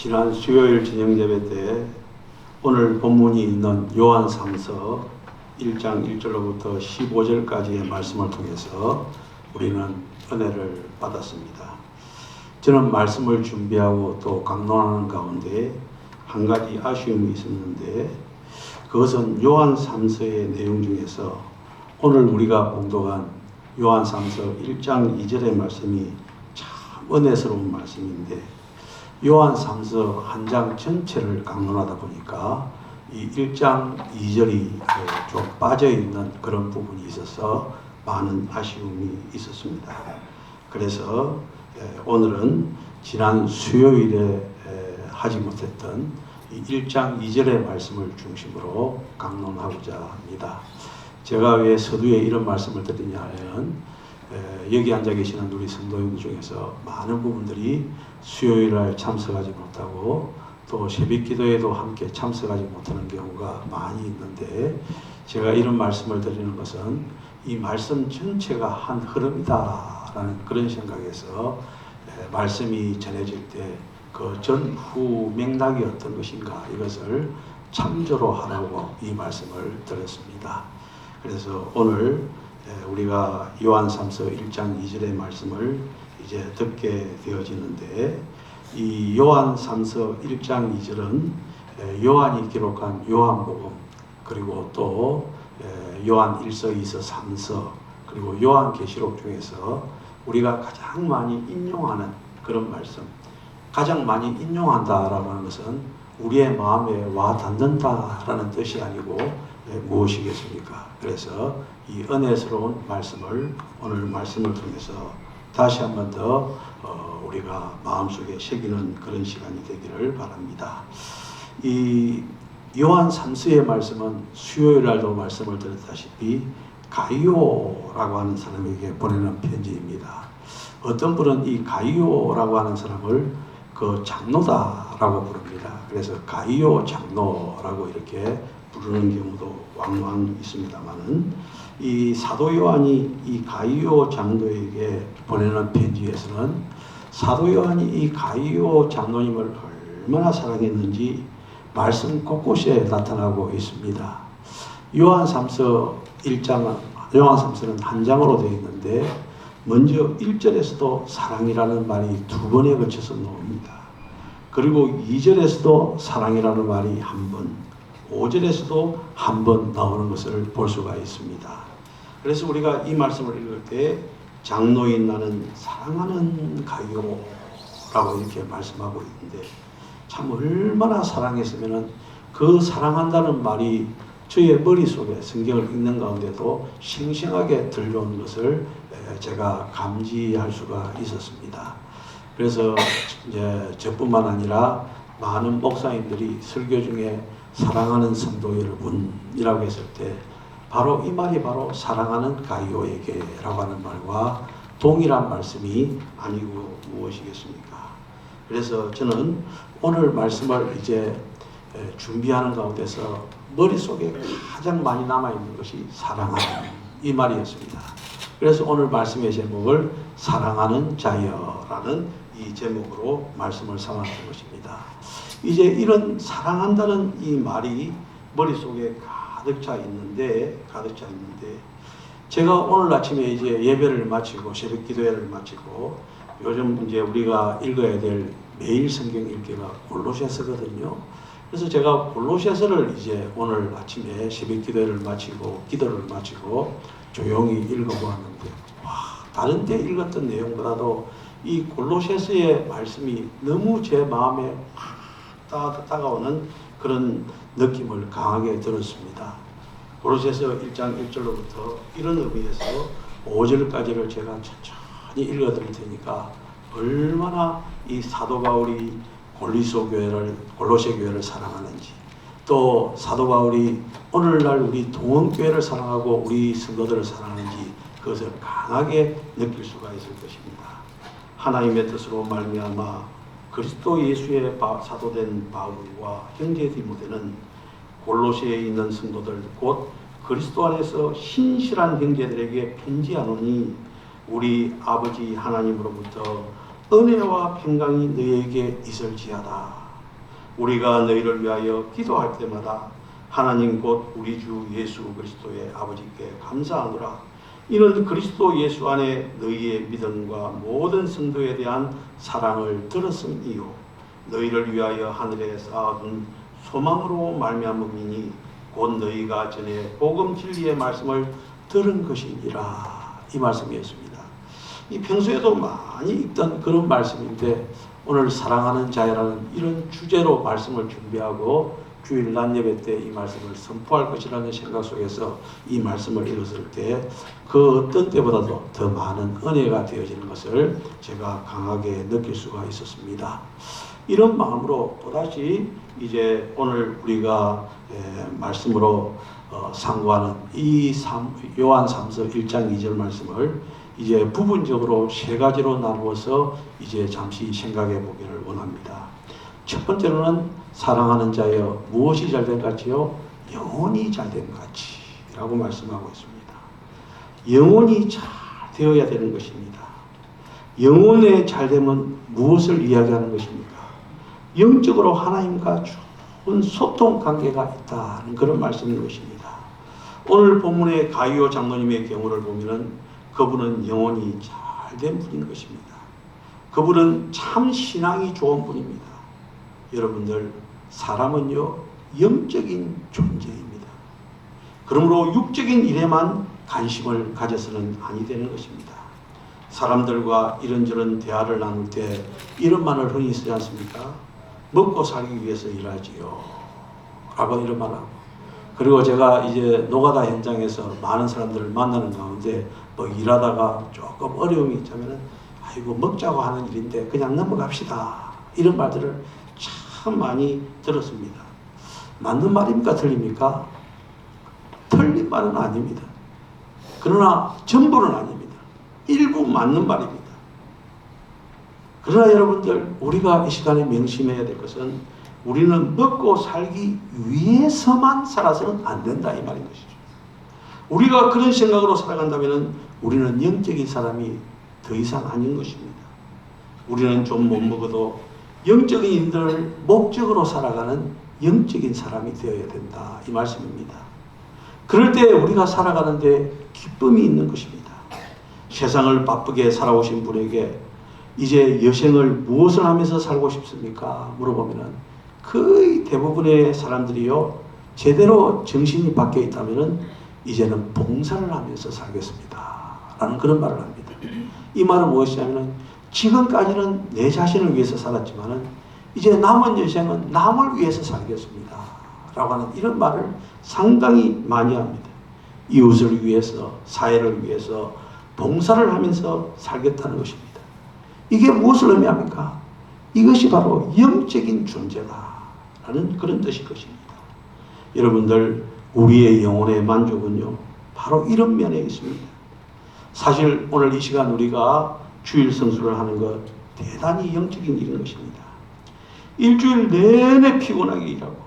지난 수요일 저녁 예배 때 오늘 본문이 있는 요한 3서 1장 1절로부터 15절까지의 말씀을 통해서 우리는 은혜를 받았습니다. 저는 말씀을 준비하고 또 강론하는 가운데 한 가지 아쉬움이 있었는데, 그것은 요한 3서의 내용 중에서 오늘 우리가 봉독한 요한 3서 1장 2절의 말씀이 참 은혜스러운 말씀인데, 요한 3서 한 장 전체를 강론하다 보니까 이 1장 2절이 좀 빠져있는 그런 부분이 있어서 많은 아쉬움이 있었습니다. 그래서 오늘은 지난 수요일에 하지 못했던 이 1장 2절의 말씀을 중심으로 강론하고자 합니다. 제가 왜 서두에 이런 말씀을 드리냐 하면, 여기 앉아 계시는 우리 성도님들 중에서 많은 부분들이 수요일날 참석하지 못하고 또 새벽기도에도 함께 참석하지 못하는 경우가 많이 있는데, 제가 이런 말씀을 드리는 것은 이 말씀 전체가 한 흐름이다라는 그런 생각에서 말씀이 전해질 때 그 전후 맥락이 어떤 것인가, 이것을 참조로 하라고 이 말씀을 드렸습니다. 그래서 오늘 우리가 요한 3서 1장 2절의 말씀을 이제 듣게 되어지는데, 이 요한 3서 1장 2절은 요한이 기록한 요한복음, 그리고 또 요한 1서 2서 3서, 그리고 요한계시록 중에서 우리가 가장 많이 인용하는 그런 말씀, 가장 많이 인용한다라고 하는 것은 우리의 마음에 와 닿는다라는 뜻이 아니고 무엇이겠습니까? 그래서 이 은혜스러운 말씀을 오늘 말씀을 통해서 다시 한 번 더 우리가 마음속에 새기는 그런 시간이 되기를 바랍니다. 이 요한 3서의 말씀은 수요일 날도 말씀을 드렸다시피 가이오라고 하는 사람에게 보내는 편지입니다. 어떤 분은 이 가이오라고 하는 사람을 그 장로다라고 부릅니다. 그래서 가이오 장로라고 이렇게 부르는 경우도 왕왕 있습니다만은, 이 사도 요한이 이 가이오 장로에게 보내는 편지에서는 사도 요한이 이 가이오 장로님을 얼마나 사랑했는지 말씀 곳곳에 나타나고 있습니다. 요한 3서 1장, 요한 3서는 한 장으로 되어 있는데, 먼저 1절에서도 사랑이라는 말이 두 번에 걸쳐서 나옵니다. 그리고 2절에서도 사랑이라는 말이 한 번, 5절에서도 한 번 나오는 것을 볼 수가 있습니다. 그래서 우리가 이 말씀을 읽을 때 장로인 나는 사랑하는 가이오라고 이렇게 말씀하고 있는데, 참 얼마나 사랑했으면 그 사랑한다는 말이 저의 머릿속에 성경을 읽는 가운데도 생생하게 들려온 것을 제가 감지할 수가 있었습니다. 그래서 이제 저뿐만 아니라 많은 목사님들이 설교 중에 사랑하는 성도 여러분이라고 했을 때 바로 이 말이 바로 사랑하는 가이오에게라고 하는 말과 동일한 말씀이 아니고 무엇이겠습니까? 그래서 저는 오늘 말씀을 이제 준비하는 가운데서 머릿속에 가장 많이 남아있는 것이 사랑하는 이 말이었습니다. 그래서 오늘 말씀의 제목을 사랑하는 자여라는 이 제목으로 말씀을 삼았던 것입니다. 이제 이런 사랑한다는 이 말이 머릿속에 가득 차 있는데 제가 오늘 아침에 이제 예배를 마치고 새벽 기도회를 마치고 요즘 이제 우리가 읽어야 될 매일 성경 읽기가 골로새서거든요. 그래서 제가 골로새서를 이제 오늘 아침에 새벽 기도회를 마치고 기도를 마치고 조용히 읽어보았는데, 다른 때 읽었던 내용보다도 이 골로새서의 말씀이 너무 제 마음에 다가오는 그런 느낌을 강하게 들었습니다. 골로새서 1장 1절로부터 이런 의미에서 5절까지를 제가 천천히 읽어드릴 테니까 얼마나 이 사도 바울이 골로새 교회를 사랑하는지, 또 사도 바울이 오늘날 우리 동원교회를 사랑하고 우리 성도들을 사랑하는지 그것을 강하게 느낄 수가 있을 것입니다. 하나님의 뜻으로 말미암아 그리스도 예수의 사도된 바울과 형제 디모데는 골로새에 있는 성도들 곧 그리스도 안에서 신실한 형제들에게 편지하노니, 우리 아버지 하나님으로부터 은혜와 평강이 너희에게 있을지어다. 우리가 너희를 위하여 기도할 때마다 하나님 곧 우리 주 예수 그리스도의 아버지께 감사하노라. 이는 그리스도 예수 안에 너희의 믿음과 모든 성도에 대한 사랑을 들었음이요 너희를 위하여 하늘에 쌓아둔 소망으로 말미암음이니 곧 너희가 전에 복음 진리의 말씀을 들은 것이니라. 이 말씀이었습니다. 이 평소에도 많이 읽던 그런 말씀인데 오늘 사랑하는 자라는 이런 주제로 말씀을 준비하고 주일 낮 예배 때 이 말씀을 선포할 것이라는 생각 속에서 이 말씀을 읽었을 때 그 어떤 때보다도 더 많은 은혜가 되어지는 것을 제가 강하게 느낄 수가 있었습니다. 이런 마음으로 또다시 이제 오늘 우리가 말씀으로 상고하는 이 요한 3서 1장 2절 말씀을 이제 부분적으로 세 가지로 나누어서 이제 잠시 생각해 보기를 원합니다. 첫 번째로는 사랑하는 자여 무엇이 잘된 같이요? 영혼이 잘된 같이 라고 말씀하고 있습니다. 영혼이 잘 되어야 되는 것입니다. 영혼에 잘되면 무엇을 이야기하는 것입니까? 영적으로 하나님과 좋은 소통 관계가 있다는 그런 말씀인 것입니다. 오늘 본문의 가이오 장로님의 경우를 보면은 그분은 영혼이 잘된 분인 것입니다. 그분은 참 신앙이 좋은 분입니다. 여러분들 사람은요 영적인 존재입니다. 그러므로 육적인 일에만 관심을 가져서는 아니 되는 것입니다. 사람들과 이런저런 대화를 나눌 때 이런 말을 흔히 쓰지 않습니까? 먹고 살기 위해서 일하지요 라고 이런 말하고, 그리고 제가 이제 노가다 현장에서 많은 사람들을 만나는 가운데 뭐 일하다가 조금 어려움이 있자면은 아이고 먹자고 하는 일인데 그냥 넘어갑시다 이런 말들을 참 많이 들었습니다. 맞는 말입니까? 틀립니까? 틀린 말은 아닙니다. 그러나 전부는 아닙니다. 일부 맞는 말입니다. 그러나 여러분들 우리가 이 시간에 명심해야 될 것은 우리는 먹고 살기 위해서만 살아서는 안 된다 이 말인 것이죠. 우리가 그런 생각으로 살아간다면 우리는 영적인 사람이 더 이상 아닌 것입니다. 우리는 좀 못 먹어도 영적인 일들을 목적으로 살아가는 영적인 사람이 되어야 된다 이 말씀입니다. 그럴 때 우리가 살아가는데 기쁨이 있는 것입니다. 세상을 바쁘게 살아오신 분에게 이제 여생을 무엇을 하면서 살고 싶습니까? 물어보면은 거의 대부분의 사람들이요 제대로 정신이 바뀌어 있다면은 이제는 봉사를 하면서 살겠습니다 라는 그런 말을 합니다. 이 말은 무엇이냐면은 지금까지는 내 자신을 위해서 살았지만은 이제 남은 여생은 남을 위해서 살겠습니다 라고 하는 이런 말을 상당히 많이 합니다. 이웃을 위해서 사회를 위해서 봉사를 하면서 살겠다는 것입니다. 이게 무엇을 의미합니까? 이것이 바로 영적인 존재다라는 그런 뜻일 것입니다. 여러분들 우리의 영혼의 만족은요 바로 이런 면에 있습니다. 사실 오늘 이 시간 우리가 주일 성수를 하는 것 대단히 영적인 일인 것입니다. 일주일 내내 피곤하게 일하고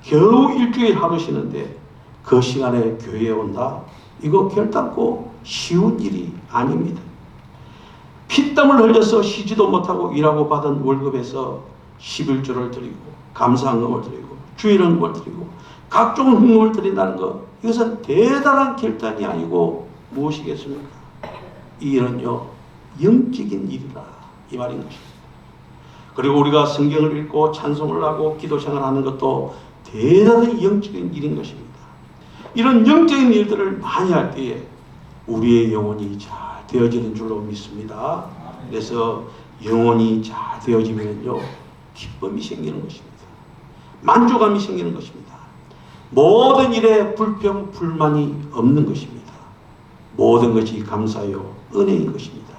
겨우 일주일 하루 쉬는데 그 시간에 교회에 온다? 이거 결단코 쉬운 일이 아닙니다. 피땀을 흘려서 쉬지도 못하고 일하고 받은 월급에서 11조를 드리고 감사헌금을 드리고 주일헌금을 드리고 각종 헌금을 드린다는 것, 이것은 대단한 결단이 아니고 무엇이겠습니까? 이 일은요 영적인 일이다 이 말인 것입니다. 그리고 우리가 성경을 읽고 찬송을 하고 기도생활을 하는 것도 대단히 영적인 일인 것입니다. 이런 영적인 일들을 많이 할 때에 우리의 영혼이 잘 되어지는 줄로 믿습니다. 그래서 영혼이 잘 되어지면요 기쁨이 생기는 것입니다. 만족감이 생기는 것입니다. 모든 일에 불평 불만이 없는 것입니다. 모든 것이 감사요 은혜인 것입니다.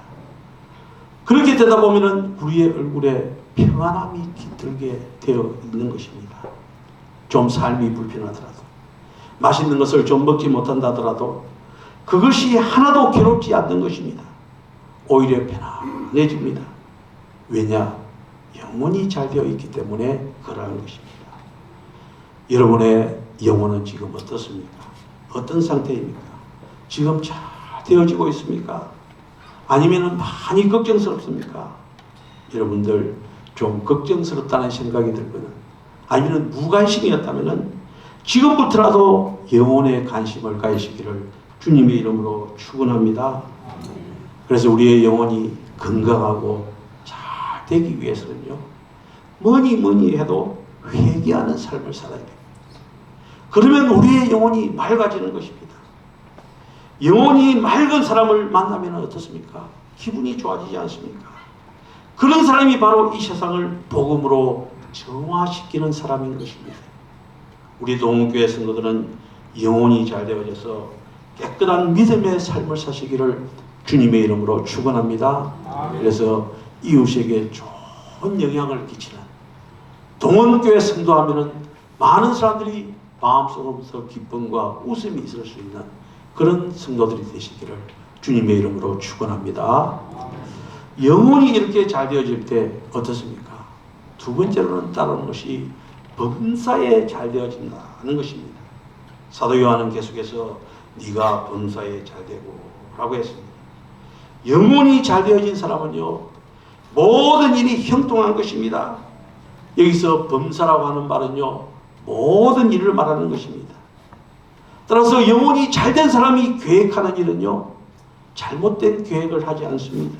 그렇게 되다 보면은 우리의 얼굴에 평안함이 깃들게 되어 있는 것입니다. 좀 삶이 불편하더라도 맛있는 것을 좀 먹지 못한다더라도 그것이 하나도 괴롭지 않는 것입니다. 오히려 편안해집니다. 왜냐? 영혼이 잘 되어 있기 때문에 그러한 것입니다. 여러분의 영혼은 지금 어떻습니까? 어떤 상태입니까? 지금 잘 되어지고 있습니까? 아니면 많이 걱정스럽습니까? 여러분들 좀 걱정스럽다는 생각이 들거든 아니면 무관심이었다면 지금부터라도 영혼의 관심을 가지시기를 주님의 이름으로 축원합니다. 그래서 우리의 영혼이 건강하고 잘 되기 위해서는요, 뭐니 해도 회개하는 삶을 살아야 됩니다. 그러면 우리의 영혼이 맑아지는 것입니다. 영혼이 맑은 사람을 만나면 어떻습니까? 기분이 좋아지지 않습니까? 그런 사람이 바로 이 세상을 복음으로 정화시키는 사람인 것입니다. 우리 동문교회 성도들은 영혼이 잘 되어져서 깨끗한 믿음의 삶을 사시기를 주님의 이름으로 축원합니다. 그래서 이웃에게 좋은 영향을 끼치는 동원교회 성도하면은 많은 사람들이 마음속으로부터 기쁨과 웃음이 있을 수 있는 그런 성도들이 되시기를 주님의 이름으로 축원합니다. 영혼이 이렇게 잘 되어질 때 어떻습니까? 두 번째로는 따르는 것이 범사에 잘 되어진다는 것입니다. 사도 요한은 계속해서 네가 범사에 잘 되고 라고 했습니다. 영혼이 잘 되어진 사람은요, 모든 일이 형통한 것입니다. 여기서 범사라고 하는 말은요, 모든 일을 말하는 것입니다. 따라서 영혼이 잘된 사람이 계획하는 일은요, 잘못된 계획을 하지 않습니다.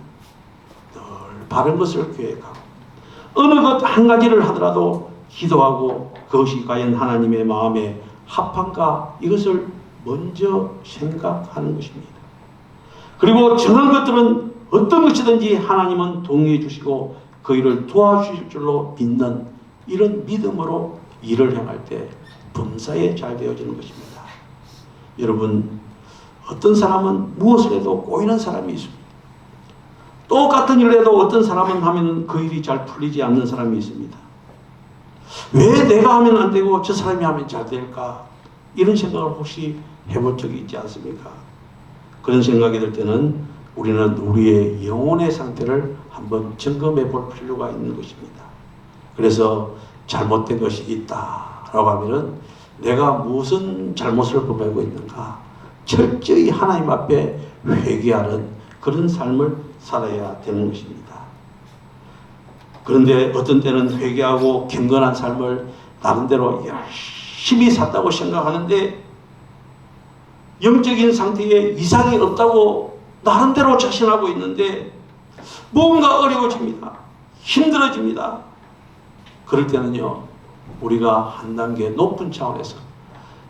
늘 바른 것을 계획하고 어느 것 한 가지를 하더라도 기도하고 그것이 과연 하나님의 마음에 합한가, 이것을 먼저 생각하는 것입니다. 그리고 저런 것들은 어떤 것이든지 하나님은 동의해 주시고 그 일을 도와주실 줄로 믿는 이런 믿음으로 일을 행할 때 범사에 잘 되어지는 것입니다. 여러분, 어떤 사람은 무엇을 해도 꼬이는 사람이 있습니다. 똑같은 일을 해도 어떤 사람은 하면 그 일이 잘 풀리지 않는 사람이 있습니다. 왜 내가 하면 안 되고 저 사람이 하면 잘 될까? 이런 생각을 혹시 해본 적이 있지 않습니까? 그런 생각이 들 때는 우리는 우리의 영혼의 상태를 한번 점검해 볼 필요가 있는 것입니다. 그래서 잘못된 것이 있다라고 하면은 내가 무슨 잘못을 범하고 있는가 철저히 하나님 앞에 회개하는 그런 삶을 살아야 되는 것입니다. 그런데 어떤 때는 회개하고 경건한 삶을 나름대로 열심히 샀다고 생각하는데 영적인 상태에 이상이 없다고 나름대로 자신하고 있는데 뭔가 어려워집니다. 힘들어집니다. 그럴 때는요, 우리가 한 단계 높은 차원에서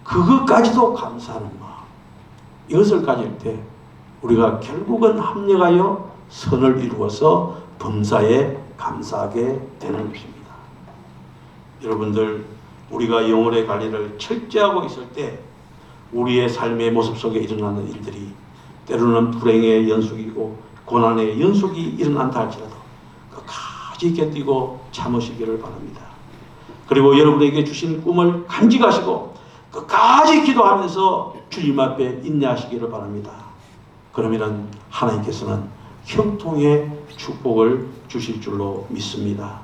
그것까지도 감사하는 마음, 이것을 가질 때 우리가 결국은 합력하여 선을 이루어서 범사에 감사하게 되는 것입니다. 여러분들, 우리가 영혼의 관리를 철저하고 있을 때 우리의 삶의 모습 속에 일어나는 일들이 때로는 불행의 연속이고 고난의 연속이 일어난다 할지라도 끝까지 견디고 참으시기를 바랍니다. 그리고 여러분에게 주신 꿈을 간직하시고 끝까지 기도하면서 주님 앞에 인내하시기를 바랍니다. 그러면 하나님께서는 형통의 축복을 주실 줄로 믿습니다.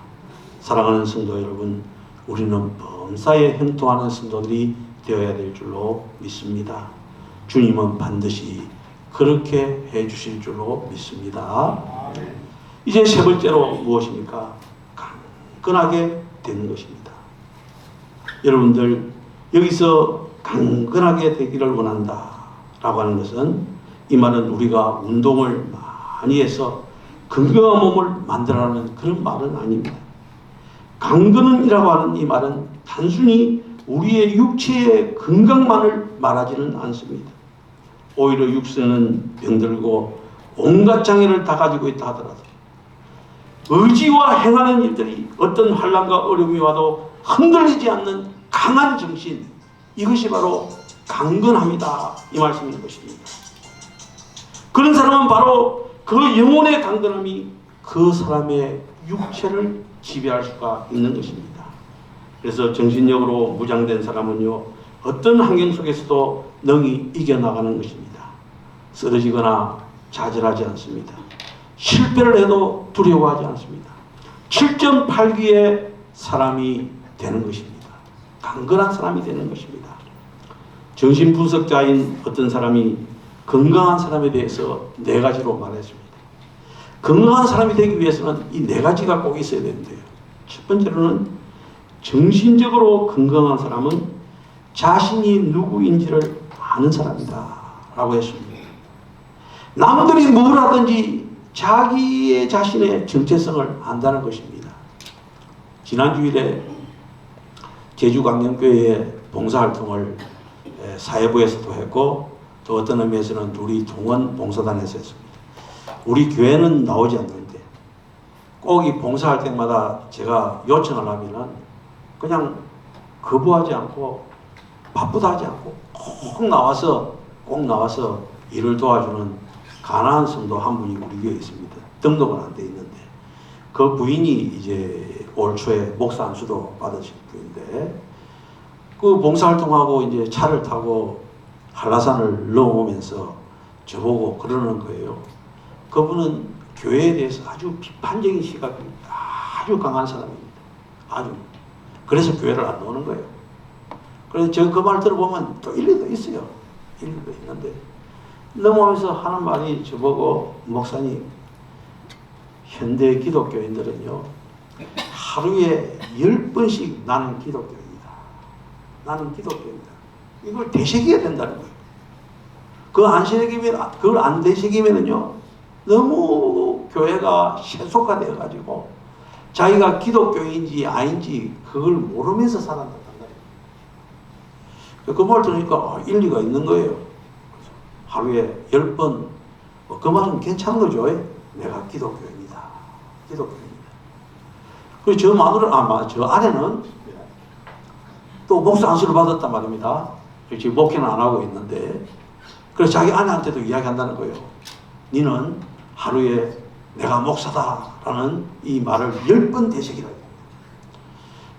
사랑하는 성도 여러분, 우리는 범사에 형통하는 성도들이 되어야 될 줄로 믿습니다. 주님은 반드시 그렇게 해 주실 줄로 믿습니다. 이제 세 번째로 무엇입니까? 강건하게 되는 것입니다. 여러분들, 여기서 강건하게 되기를 원한다 라고 하는 것은, 이 말은 우리가 운동을 많이 해서 건강한 몸을 만들어라는 그런 말은 아닙니다. 강건이라고 하는 이 말은 단순히 우리의 육체의 건강만을 말하지는 않습니다. 오히려 육체는 병들고 온갖 장애를 다 가지고 있다 하더라도 의지와 행하는 일들이 어떤 환난과 어려움이 와도 흔들리지 않는 강한 정신, 이것이 바로 강건함이다, 이 말씀인 것입니다. 그런 사람은 바로 그 영혼의 강건함이 그 사람의 육체를 지배할 수가 있는 것입니다. 그래서 정신력으로 무장된 사람은요, 어떤 환경 속에서도 능히 이겨나가는 것입니다. 쓰러지거나 좌절하지 않습니다. 실패를 해도 두려워하지 않습니다. 7.8기의 사람이 되는 것입니다. 강건한 사람이 되는 것입니다. 정신분석자인 어떤 사람이 건강한 사람에 대해서 4가지로 말했습니다. 건강한 사람이 되기 위해서는 이 4가지가 꼭 있어야 되는데요. 첫 번째로는 정신적으로 건강한 사람은 자신이 누구인지를 아는 사람이다 라고 했습니다. 남들이 뭘 하든지 자기의 자신의 정체성을 안다는 것입니다. 지난 주일에 제주광명교회의 봉사활동을 사회부에서도 했고 또 어떤 의미에서는 우리 동원 봉사단에서 했습니다. 우리 교회는 나오지 않는데 꼭 이 봉사할 때마다 제가 요청을 하면은 그냥 거부하지 않고 바쁘다 하지 않고 꼭 나와서 일을 도와주는 가난한 성도 한 분이 우리 교회에 있습니다. 등록은 안 돼 있는데 그 부인이 이제 올 초에 목사 안수도 받으신 분인데 그 봉사활동하고 이제 차를 타고 한라산을 넘어오면서 저보고 그러는 거예요. 그분은 교회에 대해서 아주 비판적인 시각이 아주 강한 사람입니다. 아주. 그래서 교회를 안 나오는 거예요. 그래서 제가 그 말 들어보면 또 일리도 있어요. 일리도 있는데 넘어오면서 하는 말이 저보고 목사님 현대 기독교인들은요 하루에 10번씩 나는 기독교입니다. 나는 기독교입니다. 이걸 되새겨야 된다는 거예요. 그걸 안 되새기면은요 너무 교회가 세속화되어 가지고 자기가 기독교인지 아닌지 그걸 모르면서 살아간다는 거예요. 그 말 들으니까 일리가 있는 거예요. 하루에 10번 그 말은 괜찮은 거죠. 내가 기독교인이다. 기독교인이다. 그리고 저 마누라 저 아내는 또 목사 안수를 받았단 말입니다. 지금 목회는 안 하고 있는데 그래서 자기 아내한테도 이야기한다는 거예요. 니는 하루에 내가 목사다라는 이 말을 10번 되새기라고.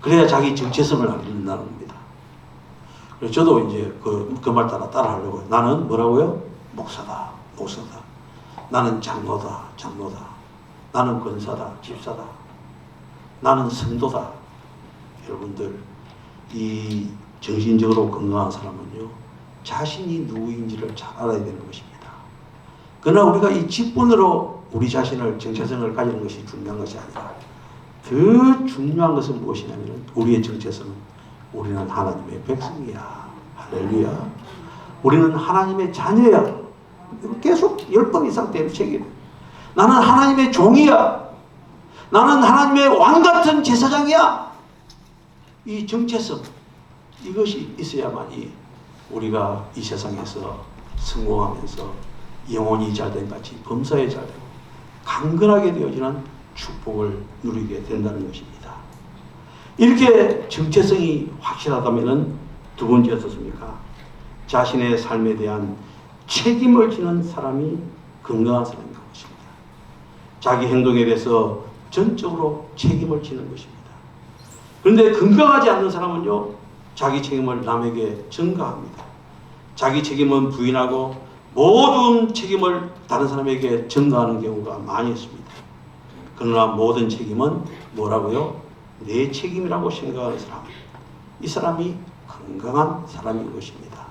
그래야 자기 정체성을 알린다는 겁니다. 그래서 저도 이제 그 말 따라 하려고요. 나는 뭐라고요? 목사다. 나는 장로다. 나는 권사다. 집사다. 나는 성도다. 여러분들 이 정신적으로 건강한 사람은요 자신이 누구인지를 잘 알아야 되는 것입니다. 그러나 우리가 이 직분으로 우리 자신을 정체성을 가지는 것이 중요한 것이 아니라 더 중요한 것은 무엇이냐면 우리의 정체성은 우리는 하나님의 백성이야. 할렐루야. 우리는 하나님의 자녀야. 계속 10번 이상 되새기고 나는 하나님의 종이야. 나는 하나님의 왕같은 제사장이야. 이 정체성 이것이 있어야만이 우리가 이 세상에서 성공하면서 영혼이 잘된 같이 범사에 잘되고 강건하게 되어지는 축복을 누리게 된다는 것입니다. 이렇게 정체성이 확실하다면 두 번째 어떻습니까? 자신의 삶에 대한 책임을 지는 사람이 건강한 사람인 것입니다. 자기 행동에 대해서 전적으로 책임을 지는 것입니다. 그런데 건강하지 않는 사람은요 자기 책임을 남에게 전가합니다. 자기 책임은 부인하고 모든 책임을 다른 사람에게 전가하는 경우가 많이 있습니다. 그러나 모든 책임은 뭐라고요? 내 책임이라고 생각하는 사람, 이 사람이 건강한 사람인 것입니다.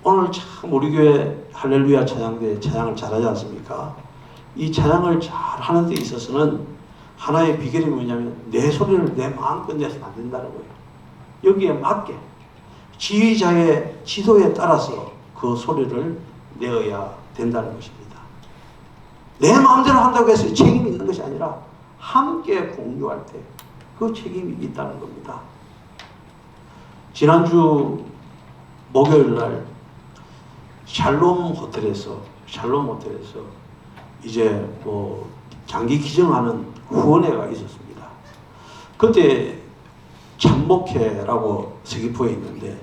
오늘 참 우리 교회 할렐루야 찬양대 찬양을 잘하지 않습니까? 이 찬양을 잘하는 데 있어서는 하나의 비결이 뭐냐면 내 소리를 내 마음껏 내서는 안 된다는 거예요. 여기에 맞게 지휘자의 지도에 따라서 그 소리를 내어야 된다는 것입니다. 내 마음대로 한다고 해서 책임이 있는 것이 아니라 함께 공유할 때 그 책임이 있다는 겁니다. 지난주 목요일 날 샬롬 호텔에서 이제 장기 기증하는 후원회가 있었습니다. 그때 참목회라고 서귀포에 있는데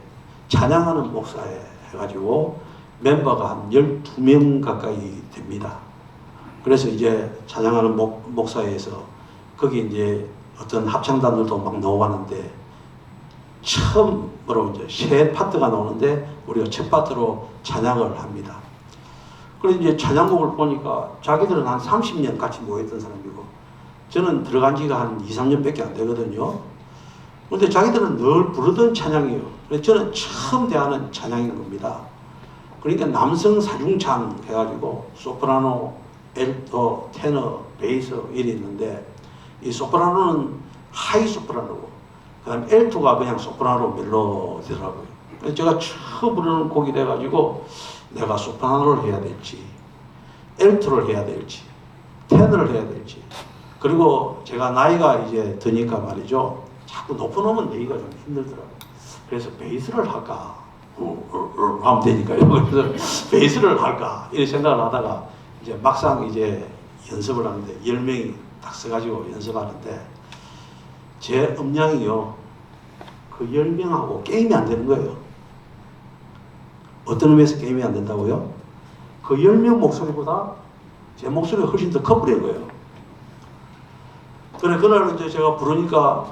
찬양하는 목사회 해가지고 멤버가 한 12명 가까이 됩니다. 그래서 이제 찬양하는 목사회에서 거기 이제 어떤 합창단들도 막 나오는데 처음으로 이제 새 파트가 나오는데 우리가 첫 파트로 찬양을 합니다. 그래서 이제 찬양곡을 보니까 자기들은 한 30년 같이 모였던 사람이고 저는 들어간 지가 한 2, 3년밖에 안 되거든요. 그런데 자기들은 늘 부르던 찬양이에요. 그래서 저는 처음 대하는 찬양인 겁니다. 그러니까 남성 사중창 해가지고 소프라노, 엘토, 테너, 베이스 이래 있는데 이 소프라노는 하이 소프라노고 그 다음에 엘투가 그냥 소프라노 멜로디더라고요. 그래서 제가 처음 부르는 곡이 돼가지고 내가 소프라노를 해야 될지 엘투를 해야 될지 테너를 해야 될지, 그리고 제가 나이가 이제 드니까 말이죠, 자꾸 높은 음은 내기가 좀 힘들더라고요. 그래서 베이스를 할까 하면 되니까요. 그래서 베이스를 할까 이렇게 생각을 하다가 이제 막상 이제 연습을 하는데 10명이 딱 서가지고 연습하는데 제 음량이요, 그 10명하고 게임이 안 되는 거예요. 어떤 의미에서 게임이 안 된다고요? 그 10명 목소리보다 제 목소리가 훨씬 더 커버린 거예요. 그래, 그날 이제 제가 부르니까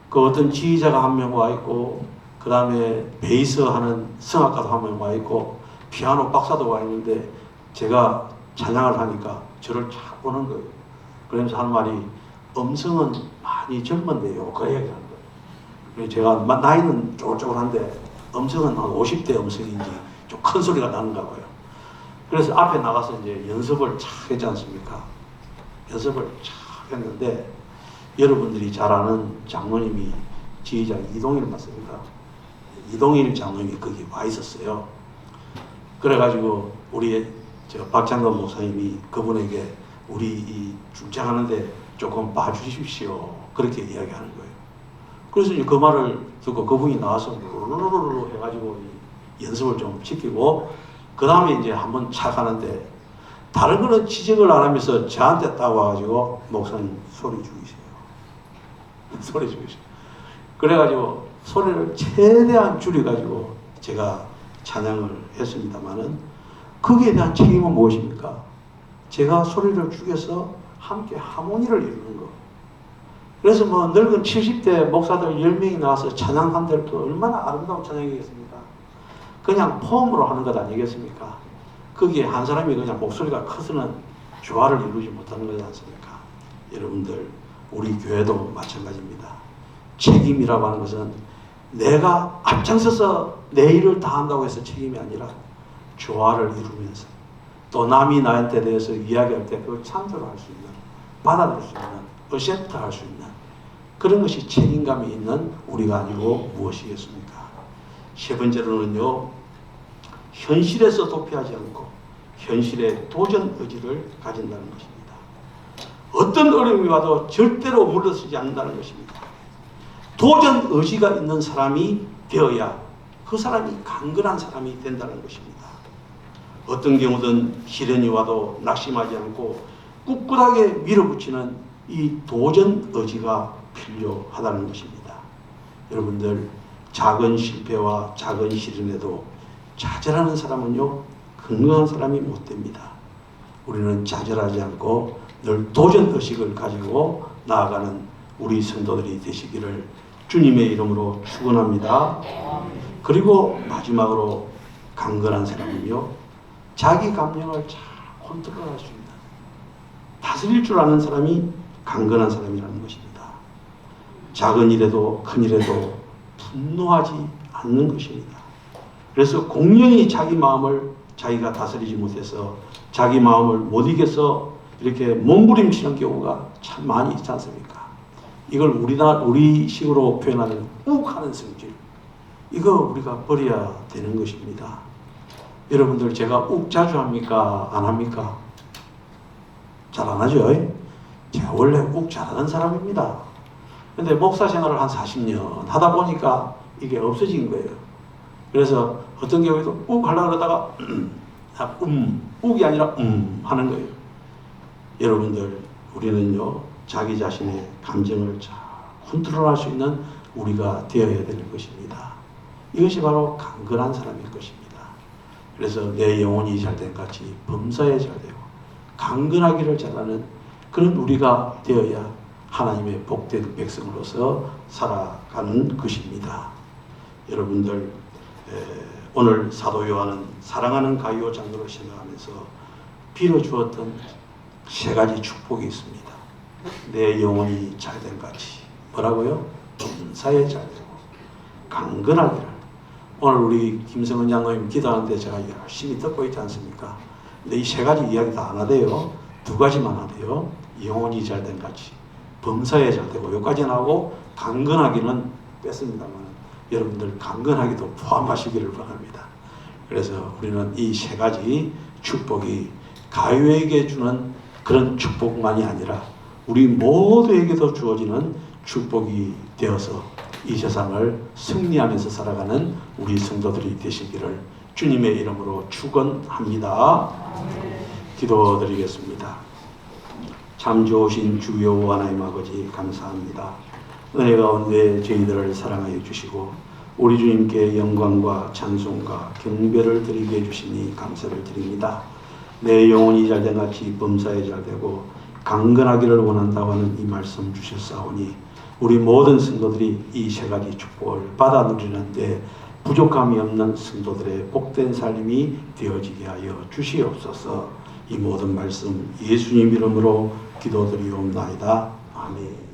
그 어떤 지휘자가 한 명 와 있고, 그 다음에 베이스 하는 성악가도 한 명 와 있고, 피아노 박사도 와 있는데, 제가 찬양을 하니까 저를 쫙 보는 거예요. 그러면서 하는 말이, 음성은 많이 젊은데요. 그 얘기를 하는 거예요. 그래서 제가 나이는 쪼글쪼글한데, 음성은 한 50대 음성인지 좀 큰 소리가 나는가 봐요. 그래서 앞에 나가서 이제 연습을 착 했지 않습니까? 연습을 착 했는데, 여러분들이 잘 아는 장로님이 지휘장 이동일 맞습니까? 이동일 장로님이 거기 와 있었어요. 그래가지고 우리 박창건 목사님이 그분에게 우리 이 중창하는데 조금 봐주십시오. 그렇게 이야기하는 거예요. 그래서 그 말을 듣고 그분이 나와서 루루루루 해가지고 연습을 좀 시키고, 그 다음에 이제 한번 착 하는데, 다른 거는 지적을 안 하면서 저한테 딱 와가지고, 목사님 소리 죽이세요. 소리 죽이세요. 그래가지고 소리를 최대한 줄여가지고 제가 찬양을 했습니다만은, 거기에 대한 책임은 무엇입니까? 제가 소리를 죽여서 함께 하모니를 이루는 거. 그래서 뭐 늙은 70대 목사들 10명이 나와서 찬양한들 또 얼마나 아름다운 찬양이겠습니까? 그냥 폼으로 하는 것 아니겠습니까? 거기에 한 사람이 그냥 목소리가 커서는 조화를 이루지 못하는 거지 않습니까? 여러분들, 우리 교회도 마찬가지입니다. 책임이라고 하는 것은 내가 앞장서서 내 일을 다 한다고 해서 책임이 아니라 조화를 이루면서, 또 남이 나한테 대해서 이야기할 때 그걸 참조할 수 있는, 받아들일 수 있는, 어셉트 할 수 있는 그런 것이 책임감이 있는 우리가 아니고 무엇이겠습니까? 세 번째로는요, 현실에서 도피하지 않고 현실의 도전 의지를 가진다는 것입니다. 어떤 어려움이 와도 절대로 물러서지 않는다는 것입니다. 도전 의지가 있는 사람이 되어야 그 사람이 강건한 사람이 된다는 것입니다. 어떤 경우든 시련이 와도 낙심하지 않고 꿋꿋하게 밀어붙이는 이 도전 의지가 필요하다는 것입니다. 여러분들, 작은 실패와 작은 시련에도 좌절하는 사람은요, 건강한 사람이 못 됩니다. 우리는 좌절하지 않고 늘 도전 의식을 가지고 나아가는 우리 성도들이 되시기를 주님의 이름으로 축원합니다. 그리고 마지막으로 강건한 사람은요, 자기 감정을 잘 컨트롤할 수 있는, 다스릴 줄 아는 사람이 강건한 사람이라는 것입니다. 작은 일에도 큰 일에도 분노하지 않는 것입니다. 그래서 공연히 자기 마음을 자기가 다스리지 못해서 자기 마음을 못 이겨서 이렇게 몸부림치는 경우가 참 많이 있지 않습니까? 이걸 우리식으로 표현하면 욱하는 성질, 이거 우리가 버려야 되는 것입니다. 여러분들, 제가 욱 자주 합니까? 안 합니까? 잘 안 하죠? 제가 원래 욱 잘하는 사람입니다. 근데 목사 생활을 한 40년 하다 보니까 이게 없어진 거예요. 그래서 어떤 경우에도 욱 하려고 그러다가 욱이 아니라 하는 거예요. 여러분들, 우리는요, 자기 자신의 감정을 잘 컨트롤할 수 있는 우리가 되어야 되는 것입니다. 이것이 바로 강건한 사람일 것입니다. 그래서 내 영혼이 잘된 같이 범사에 잘되고 강건하기를 잘하는 그런 우리가 되어야 하나님의 복된 백성으로서 살아가는 것입니다. 여러분들, 오늘 사도 요한은 사랑하는 가이오 장로를 생각하면서 빌어주었던 세 가지 축복이 있습니다. 내 영혼이 잘된 같이, 뭐라고요? 범사에 잘되고 강건하기를. 오늘 우리 김성은 장로님 기도하는데 제가 열심히 듣고 있지 않습니까? 근데 이 세 가지 이야기 다 안 하대요. 두 가지만 하대요. 영혼이 잘된 같이, 범사에 잘되고, 여기까지는 하고 강건하기는 뺐습니다만 여러분들 강건하게도 포함하시기를 바랍니다. 그래서 우리는 이 세 가지 축복이 가요에게 주는 그런 축복만이 아니라 우리 모두에게도 주어지는 축복이 되어서 이 세상을 승리하면서 살아가는 우리 성도들이 되시기를 주님의 이름으로 축원합니다. 기도드리겠습니다. 참 좋으신 주 여호와 하나님 아버지 감사합니다. 은혜 가운데 저희들을 사랑하여 주시고 우리 주님께 영광과 찬송과 경배를 드리게 해주시니 감사를 드립니다. 내 영혼이 잘된 같이 범사에 잘되고 강건하기를 원한다고 하는 이 말씀 주셨사오니 우리 모든 성도들이 이 세 가지 축복을 받아 누리는데 부족함이 없는 성도들의 복된 삶이 되어지게 하여 주시옵소서. 이 모든 말씀 예수님 이름으로 기도드리옵나이다. 아멘.